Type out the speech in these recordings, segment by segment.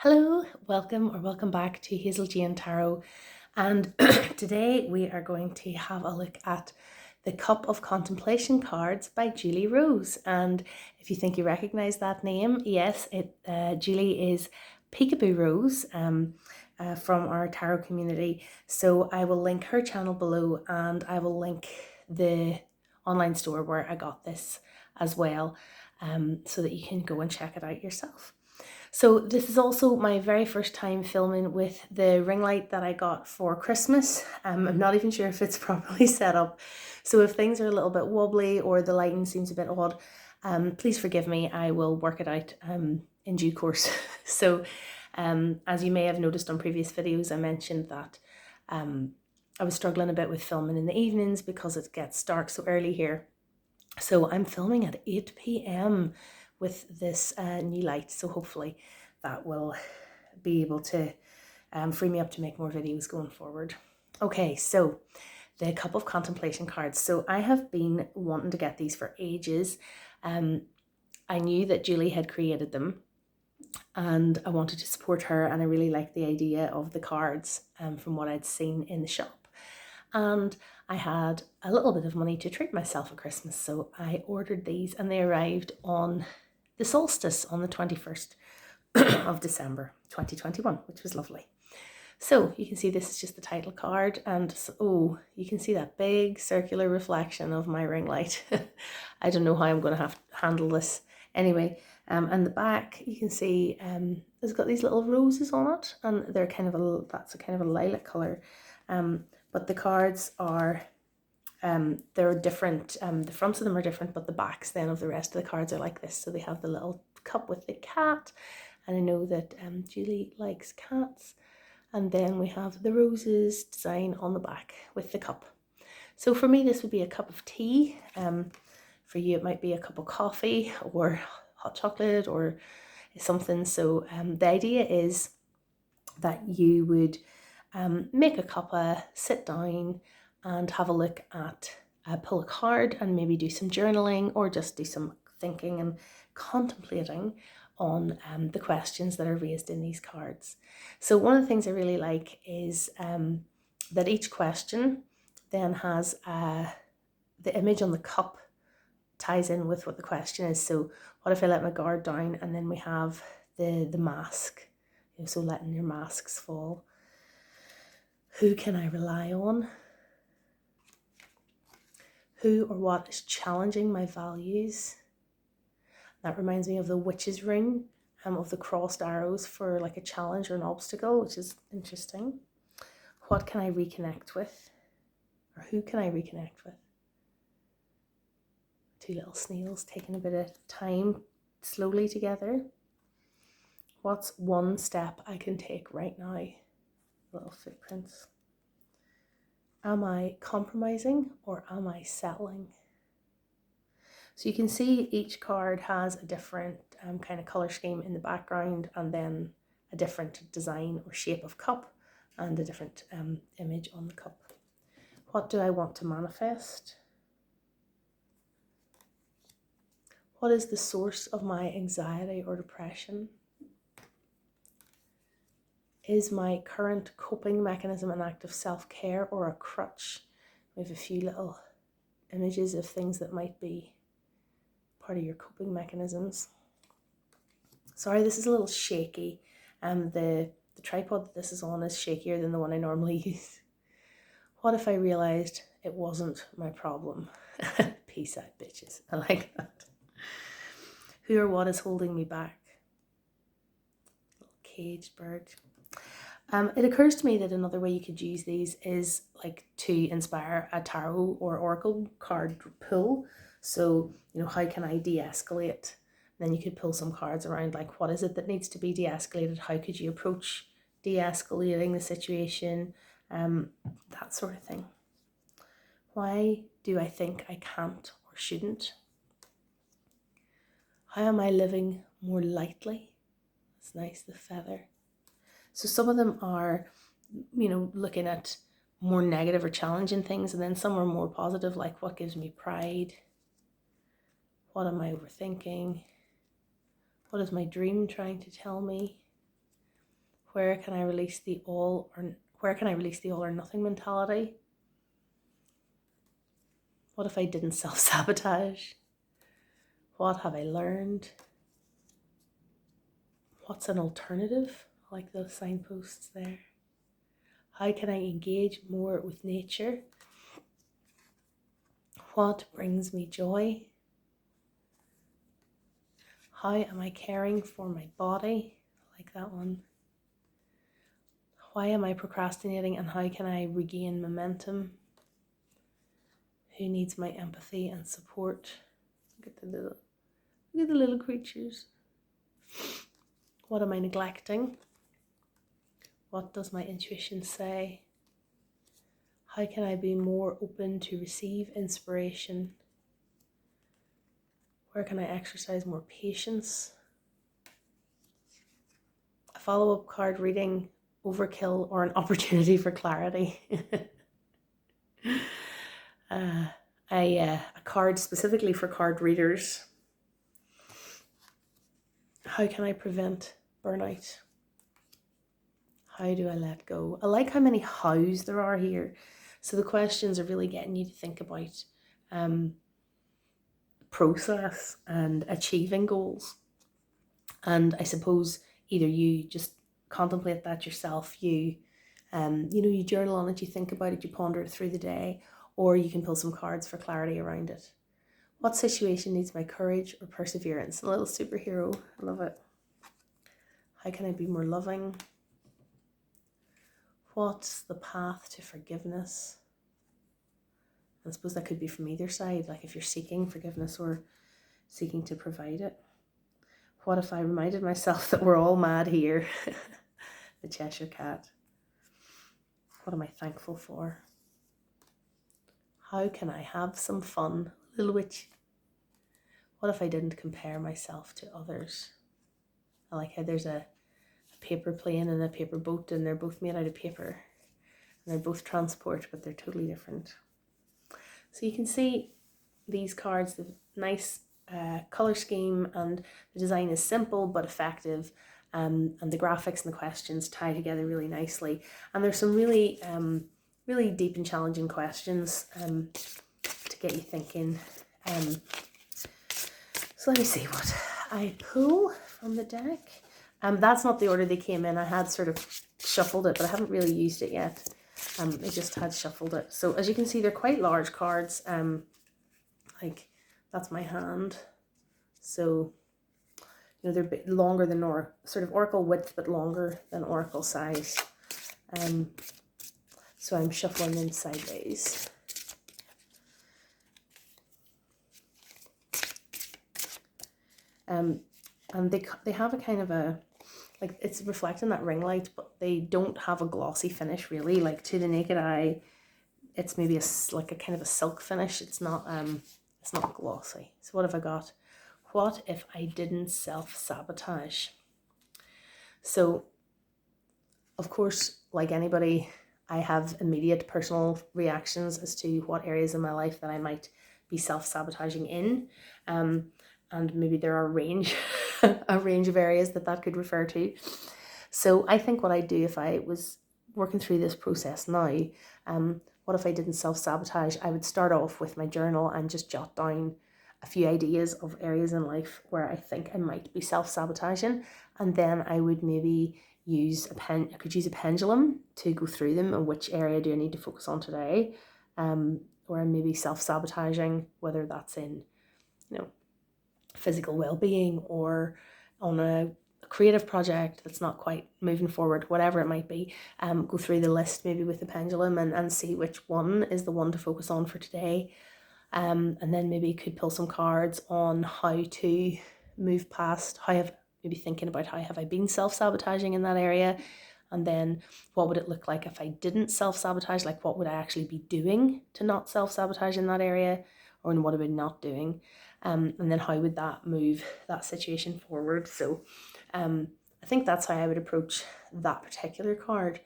Hello, welcome back to Hazel Jane Tarot. And today we are going to have a look at the Cup of Contemplation cards by Julie Rose. And if you think you recognize that name, yes, Julie is Peekaboo Rose from our tarot community. So I will link her channel below, and I will link the online store where I got this as well, so that you can go and check it out yourself. So this is also my very first time filming with the ring light that I got for Christmas. I'm not even sure if it's properly set up. So if things are a little bit wobbly or the lighting seems a bit odd, please forgive me. I will work it out in due course. So as you may have noticed on previous videos, I mentioned that I was struggling a bit with filming in the evenings because it gets dark so early here. So I'm filming at 8 p.m. with this new light, so hopefully that will be able to free me up to make more videos going forward. Okay, so the Cup of Contemplation cards. So I have been wanting to get these for ages. I knew that Julie had created them and I wanted to support her, and I really liked the idea of the cards from what I'd seen in the shop. And I had a little bit of money to treat myself at Christmas, so I ordered these and they arrived on the solstice on the 21st of December 2021, which was lovely. So you can see this is just the title card, and oh, you can see that big circular reflection of my ring light. I don't know how I'm going to have to handle this. Anyway, and the back you can see it's got these little roses on it, and they're kind of that's a kind of a lilac color. But the cards are, they're different. The fronts of them are different, but the backs then of the rest of the cards are like this. So they have the little cup with the cat, and I know that Julie likes cats. And then we have the roses design on the back with the cup. So for me, this would be a cup of tea. For you, it might be a cup of coffee or hot chocolate or something. So the idea is that you would make a cuppa, sit down and have a look at, pull a card and maybe do some journaling or just do some thinking and contemplating on the questions that are raised in these cards. So one of the things I really like is that each question then has the image on the cup ties in with what the question is. So what if I let my guard down, and then we have the mask, so letting your masks fall. Who can I rely on? Who or what is challenging my values? That reminds me of the witch's ring, of the crossed arrows for like a challenge or an obstacle, which is interesting. What can I reconnect with? Or who can I reconnect with? Two little snails taking a bit of time slowly together. What's one step I can take right now? Little footprints. Am I compromising or am I settling? So you can see each card has a different kind of color scheme in the background, and then a different design or shape of cup and a different image on the cup. What do I want to manifest? What is the source of my anxiety or depression? Is my current coping mechanism an act of self-care or a crutch? We have a few little images of things that might be part of your coping mechanisms. Sorry, this is a little shaky. The tripod that this is on is shakier than the one I normally use. What if I realized it wasn't my problem? Peace out, bitches. I like that. Who or what is holding me back? Little caged bird. It occurs to me that another way you could use these is like to inspire a tarot or oracle card pull. So, how can I de-escalate? Then you could pull some cards around, like what is it that needs to be de-escalated? How could you approach de-escalating the situation? That sort of thing. Why do I think I can't or shouldn't? How am I living more lightly? That's nice, the feather. So some of them are, looking at more negative or challenging things, and then some are more positive, like what gives me pride? What am I overthinking? What is my dream trying to tell me? Where can I release the all or nothing mentality? What if I didn't self-sabotage? What have I learned? What's an alternative? I like those signposts there. How can I engage more with nature? What brings me joy? How am I caring for my body? I like that one. Why am I procrastinating and how can I regain momentum? Who needs my empathy and support? Look at the little creatures. What am I neglecting? What does my intuition say? How can I be more open to receive inspiration? Where can I exercise more patience? A follow-up card reading, overkill, or an opportunity for clarity. A card specifically for card readers. How can I prevent burnout? How do I let go? I like how many hows there are here. So the questions are really getting you to think about process and achieving goals. And I suppose either you just contemplate that yourself, you journal on it, you think about it, you ponder it through the day, or you can pull some cards for clarity around it. What situation needs my courage or perseverance? A little superhero, I love it. How can I be more loving? What's the path to forgiveness? I suppose that could be from either side, like if you're seeking forgiveness or seeking to provide it. What if I reminded myself that we're all mad here? The Cheshire Cat. What am I thankful for? How can I have some fun? Little Witch. What if I didn't compare myself to others? I like how there's a paper plane and a paper boat, and they're both made out of paper. And they're both transport, but they're totally different. So you can see these cards, the nice color scheme, and the design is simple but effective, and the graphics and the questions tie together really nicely. And there's some really deep and challenging questions to get you thinking. So let me see what I pull from the deck. That's not the order they came in. I had sort of shuffled it, but I haven't really used it yet. I just had shuffled it. So as you can see, they're quite large cards. Like that's my hand. So, they're a bit longer than sort of oracle width, but longer than oracle size. So I'm shuffling them sideways. And they have a kind of a, like it's reflecting that ring light, but they don't have a glossy finish really. Like to the naked eye, it's maybe like a kind of a silk finish. It's not glossy. So what have I got? What if I didn't self-sabotage? So, of course, like anybody, I have immediate personal reactions as to what areas in my life that I might be self-sabotaging in. And maybe there are a range of areas that could refer to. So I think what I'd do if I was working through this process now, what if I didn't self-sabotage? I would start off with my journal and just jot down a few ideas of areas in life where I think I might be self-sabotaging, and then I would maybe use I could use a pendulum to go through them and which area do I need to focus on today, or I'm maybe self-sabotaging, whether that's in physical well-being or on a creative project that's not quite moving forward, whatever it might be. Go through the list maybe with the pendulum and see which one is the one to focus on for today. And then maybe could pull some cards on how to move past, maybe thinking about how have I been self-sabotaging in that area, and then what would it look like if I didn't self-sabotage, like what would I actually be doing to not self-sabotage in that area, or what am I not doing, and then how would that move that situation forward. So I think that's how I would approach that particular card.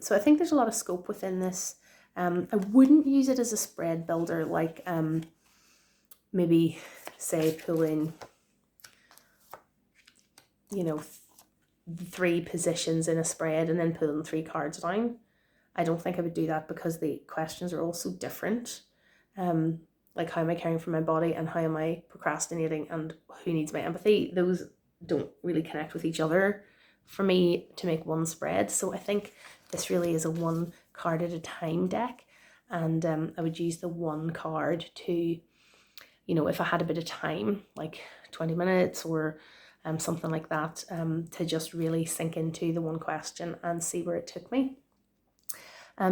So I think there's a lot of scope within this. I wouldn't use it as a spread builder, like maybe say pull in, the 3 positions in a spread and then pulling 3 cards down. I don't think I would do that because the questions are all so different. Like, how am I caring for my body and how am I procrastinating and who needs my empathy? Those don't really connect with each other for me to make one spread. So I think this really is a 1 card at a time deck. And I would use the 1 card to, if I had a bit of time, like 20 minutes or something like that, to just really sink into the 1 question and see where it took me.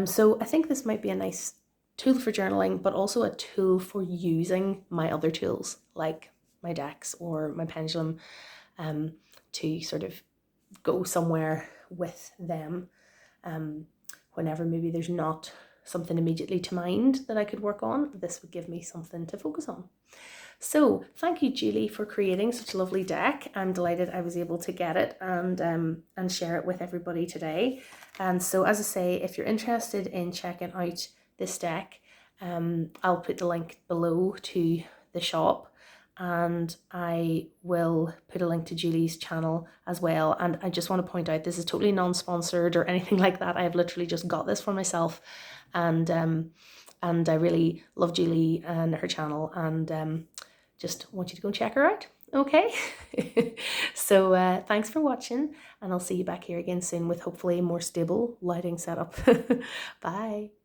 So I think this might be a nice tool for journaling, but also a tool for using my other tools like my decks or my pendulum, to sort of go somewhere with them, whenever maybe there's not something immediately to mind that I could work on. This would give me something to focus on. So thank you, Julie, for creating such a lovely deck. I'm delighted I was able to get it and share it with everybody today. And so, as I say, if you're interested in checking out this deck, I'll put the link below to the shop, and I will put a link to Julie's channel as well. And I just want to point out, this is totally non-sponsored or anything like that. I have literally just got this for myself, and I really love Julie and her channel, and just want you to go and check her out. Okay. So thanks for watching, and I'll see you back here again soon with hopefully a more stable lighting setup. Bye.